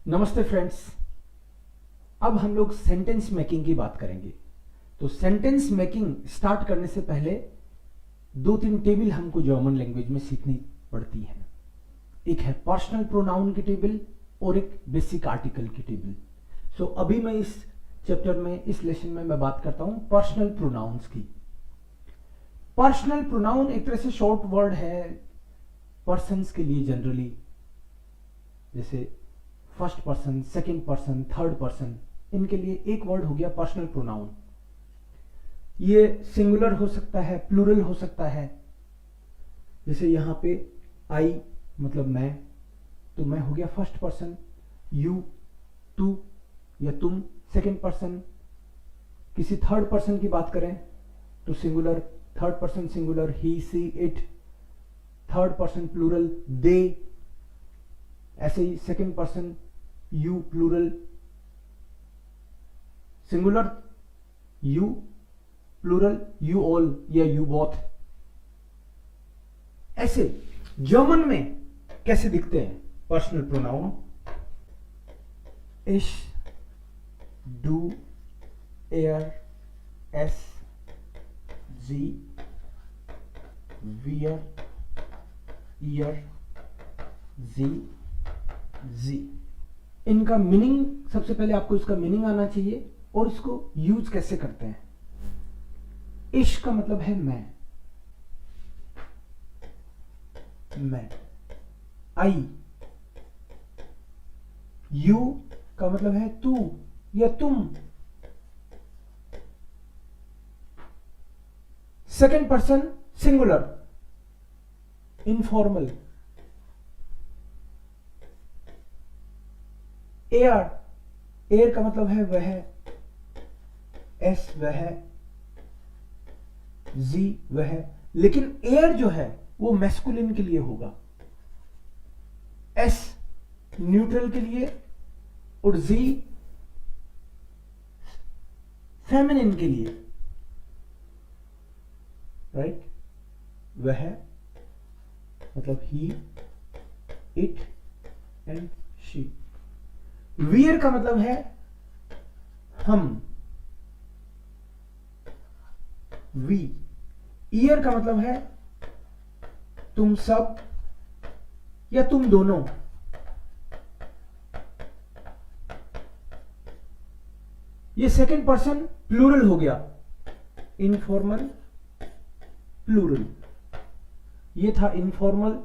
नमस्ते फ्रेंड्स। अब हम लोग सेंटेंस मेकिंग की बात करेंगे। तो सेंटेंस मेकिंग स्टार्ट करने से पहले दो तीन टेबल हमको जर्मन लैंग्वेज में सीखनी पड़ती है। एक है पर्सनल प्रोनाउन की टेबल और एक बेसिक आर्टिकल की टेबल। सो अभी मैं इस चैप्टर में, इस लेसन में मैं बात करता हूं पर्सनल प्रोनाउंस की। पर्सनल प्रोनाउन एक तरह से शॉर्ट वर्ड है पर्सन्स के लिए जनरली, जैसे first person, second person, third person, इनके लिए एक वर्ड हो गया पर्सनल प्रोनाउन। ये सिंगुलर हो सकता है, प्लूरल हो सकता है। जैसे यहां पे आई मतलब मैं, तो मैं हो गया फर्स्ट पर्सन, यू, तू या तुम सेकंड पर्सन। किसी थर्ड पर्सन की बात करें तो singular, third person singular, he, she, it. Third person plural, they. ऐसे ही second person you plural, singular you, plural you all या यू बोथ। ऐसे जर्मन में कैसे दिखते हैं पर्सनल प्रोनाउन? इश, डू, एयर, एस, जी, वियर, ईयर, जी, जी। इनका मीनिंग, सबसे पहले आपको इसका मीनिंग आना चाहिए और इसको यूज कैसे करते हैं। इश का मतलब है मैं, मैं। आई, यू का मतलब है तू या तुम। Second person singular, informal. Air, air का मतलब है वह, एस वह, जी वह। लेकिन एयर जो है वो मैस्कुलिन के लिए होगा, एस न्यूट्रल के लिए और जी फेमिनिन के लिए, राइट। वह मतलब ही, इट एंड शी। वियर का मतलब है हम, वी। ईयर का मतलब है तुम सब या तुम दोनों। ये सेकंड पर्सन प्लूरल हो गया, इनफॉर्मल प्लूरल। ये था इनफॉर्मल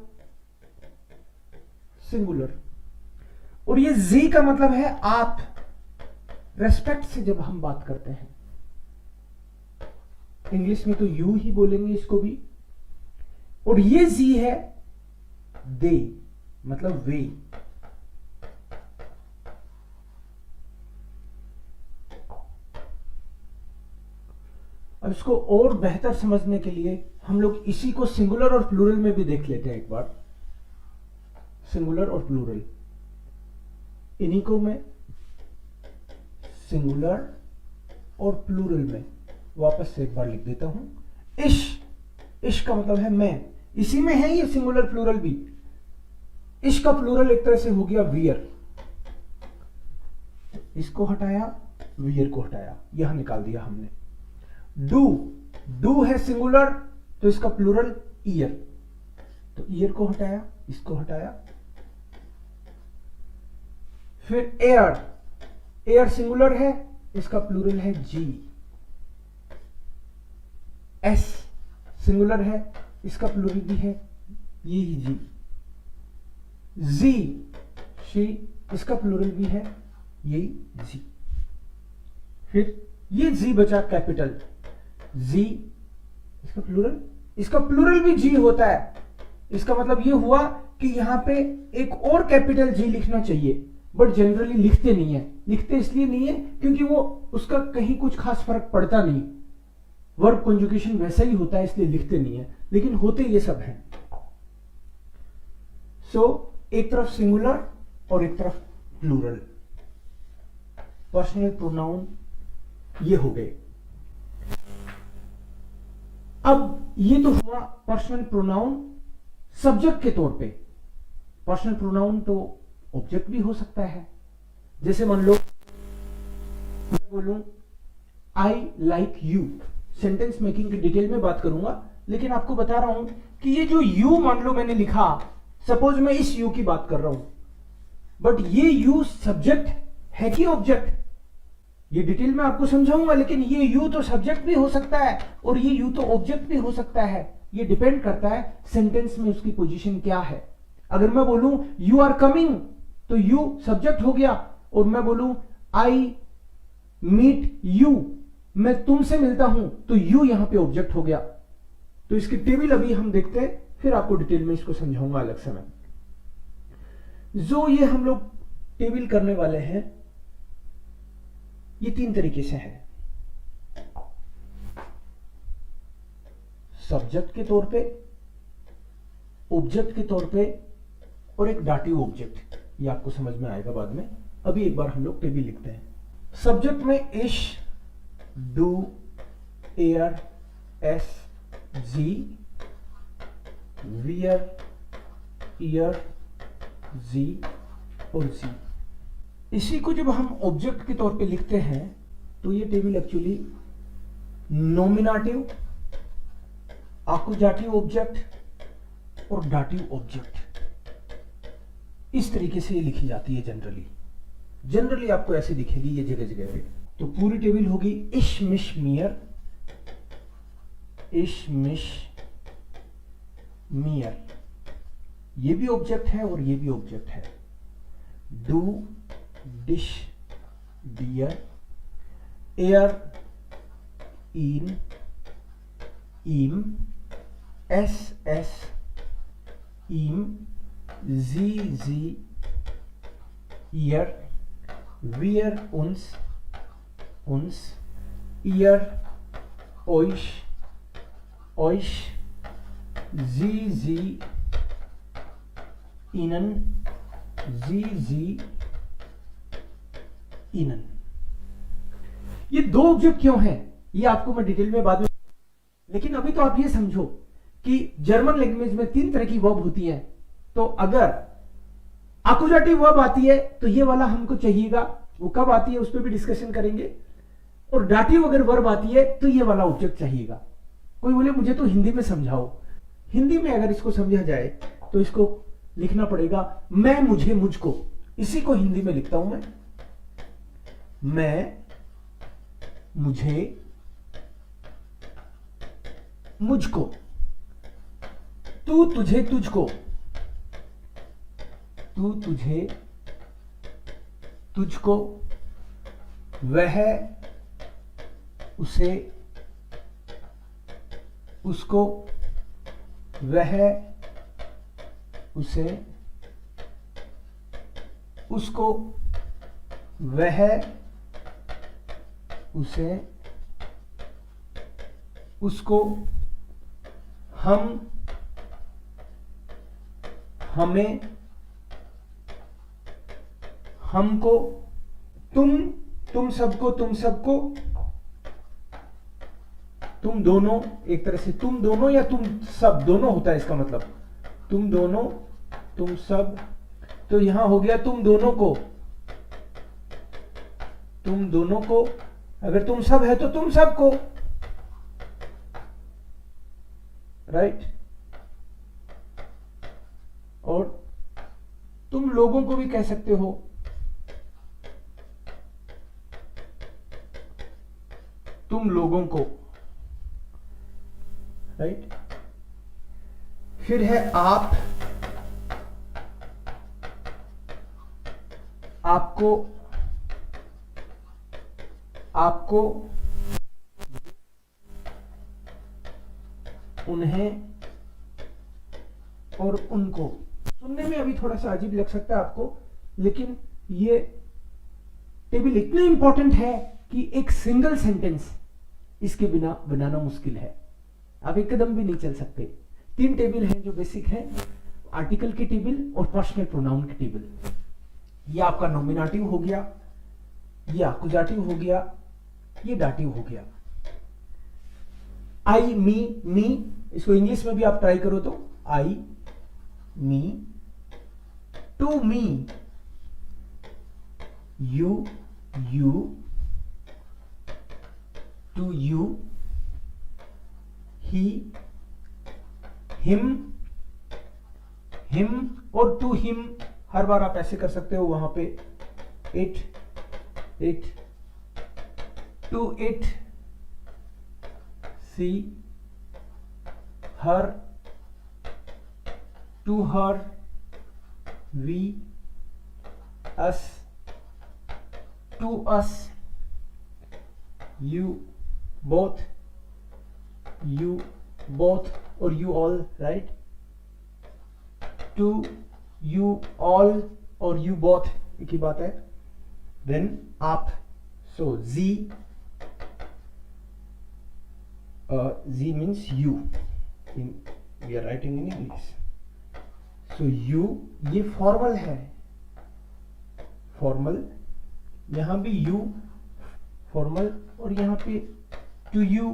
सिंगुलर। और ये जी का मतलब है आप, रेस्पेक्ट से जब हम बात करते हैं। इंग्लिश में तो यू ही बोलेंगे इसको भी। और ये जी है दे, मतलब वे। अब इसको और बेहतर समझने के लिए हम लोग इसी को सिंगुलर और प्लूरल में भी देख लेते हैं एक बार। सिंगुलर और प्लूरल, इन्हीं को मैं सिंगुलर और प्लूरल में वापस से एक बार लिख देता हूं। इश, इश का मतलब है मैं, इसी में है ये सिंगुलर प्लूरल भी। इश का प्लूरल एक तरह से हो गया वियर। इसको हटाया, वियर को हटाया, यहां निकाल दिया हमने। डू, डू है सिंगुलर तो इसका प्लूरल ईयर, तो ईयर को हटाया, इसको हटाया। फिर एयर, एयर सिंगुलर है, इसका प्लूरल है जी। एस सिंगुलर है, इसका प्लूरल भी है ये ही जी। जी, शी, इसका प्लूरल भी है यही जी। फिर ये जी बचा कैपिटल, जी, इसका प्लूरल भी जी होता है। इसका मतलब ये हुआ कि यहां पे एक और कैपिटल जी लिखना चाहिए, बट जनरली लिखते नहीं है। लिखते इसलिए नहीं है क्योंकि वो उसका कहीं कुछ खास फर्क पड़ता नहीं, वर्ब कंजुगेशन वैसा ही होता है, इसलिए लिखते नहीं है, लेकिन होते ये सब हैं। सो एक तरफ सिंगुलर और एक तरफ प्लूरल। पर्सनल प्रोनाउन ये हो गए। अब ये तो हुआ पर्सनल प्रोनाउन सब्जेक्ट के तौर पे। पर्सनल प्रोनाउन तो ऑब्जेक्ट भी हो सकता है, जैसे मान लो मैं बोलूं I like you, sentence making की डिटेल में बात करूंगा, लेकिन आपको बता रहा हूं कि ये जो यू मान लो मैंने लिखा, सपोज मैं इस यू की बात कर रहा हूं, बट ये यू सब्जेक्ट है कि ऑब्जेक्ट, ये डिटेल में आपको समझाऊंगा, लेकिन ये यू तो सब्जेक्ट भी हो सकता है और ये यू तो ऑब्जेक्ट भी हो सकता है। ये डिपेंड करता है सेंटेंस में उसकी पोजीशन क्या है। अगर मैं बोलूं यू आर कमिंग तो यू सब्जेक्ट हो गया, और मैं बोलूं आई मीट यू, मैं तुमसे मिलता हूं, तो यू यहां पे ऑब्जेक्ट हो गया। तो इसकी टेबल अभी हम देखते हैं, फिर आपको डिटेल में इसको समझाऊंगा अलग से मैं। जो ये हम लोग टेबल करने वाले हैं, ये 3 तरीके से है। सब्जेक्ट के तौर पे, ऑब्जेक्ट के तौर पे, और एक डाटिव ऑब्जेक्ट। ये आपको समझ में आएगा बाद में। अभी एक बार हम लोग टेबल लिखते हैं। सब्जेक्ट में इश, डू, एयर, एस, जी, वियर, ईयर, जी और जी। इसी को जब हम ऑब्जेक्ट के तौर पे लिखते हैं तो ये टेबल एक्चुअली नॉमिनेटिव, आकुजाटिव ऑब्जेक्ट और डाटिव ऑब्जेक्ट, इस तरीके से ये लिखी जाती है जनरली आपको ऐसे दिखेगी ये जगह जगह पे। तो पूरी टेबल होगी इश मिश मियर, इश मिश मियर, ये भी ऑब्जेक्ट है और ये भी ऑब्जेक्ट है। डू, डिश, डियर, एयर, इन, इम, एस एस, इम, जी जी, ईयर, वियर, उन्स, उन्स, ईयर, ओइश, ओइश, जी जी, इनन, जी जी, इनन। ये 2 ऑब्जेक्ट क्यों हैं ये आपको मैं डिटेल में बाद में, लेकिन अभी तो आप ये समझो कि जर्मन लैंग्वेज में 3 तरह की वर्ब होती है। तो अगर आकुजाटिव वर्ब आती है तो ये वाला हमको चाहिएगा, वो कब आती है उस पर भी डिस्कशन करेंगे। और डाटिव अगर वर्ब आती है तो ये वाला ऑब्जेक्ट चाहिएगा। कोई बोले मुझे तो हिंदी में समझाओ, हिंदी में अगर इसको समझा जाए तो इसको लिखना पड़ेगा मैं, मुझे, मुझको। इसी को हिंदी में लिखता हूं मैं, मुझे, मुझको, तू, तुझे, तुझको, तू, तुझे, तुझको, वह, उसे, उसको, वह, उसे, उसको, वह, उसे, उसको, हम, हमें, हमको, तुम सबको, तुम सबको, तुम दोनों, एक तरह से तुम दोनों या तुम सब दोनों होता है इसका मतलब, तुम दोनों, तुम सब। तो यहां हो गया तुम दोनों को, तुम दोनों को, अगर तुम सब है तो तुम सबको, राइट। और तुम लोगों को भी कह सकते हो, तुम लोगों को, राइट। फिर है आप, आपको, आपको, उन्हें और उनको। सुनने में अभी थोड़ा सा अजीब लग सकता है आपको, लेकिन ये टेबल इतनी इंपॉर्टेंट है कि एक सिंगल सेंटेंस इसके बिना बनाना मुश्किल है, आप एक कदम भी नहीं चल सकते। 3 टेबल हैं जो बेसिक है, आर्टिकल की टेबल और पर्सनल प्रोनाउन की टेबल। ये आपका नॉमिनेटिव हो गया, ये अक्यूजेटिव हो गया, ये डाटिव हो गया। आई, मी, इसको इंग्लिश में भी आप ट्राई करो तो I, me, to me, you, you, to you, he, him, him और to him हर बार आप ऐसे कर सकते हो वहां पे it, it, to it, she, her, to her, we, us, to us, you both, or you all, right? To you all और you both एक ही बात है. Then आप, so Z means you we are writing in English. So you ये formal है, formal, यहां भी you formal और यहां पे to you,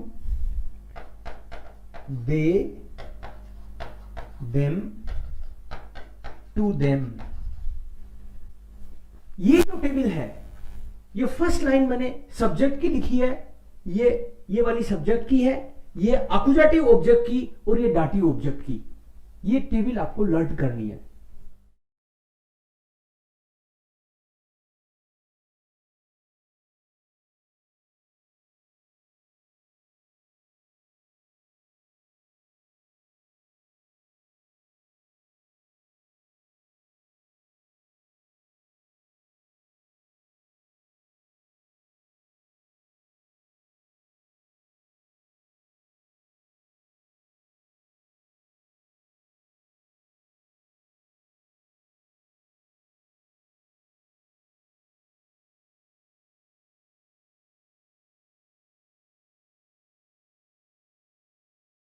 they, them, to them. ये जो टेबल है, ये फर्स्ट लाइन मैंने सब्जेक्ट की लिखी है, ये वाली सब्जेक्ट की है, ये अकुजाटिव ऑब्जेक्ट की और ये डाटिव ऑब्जेक्ट की. ये टेबल आपको लर्न करनी है.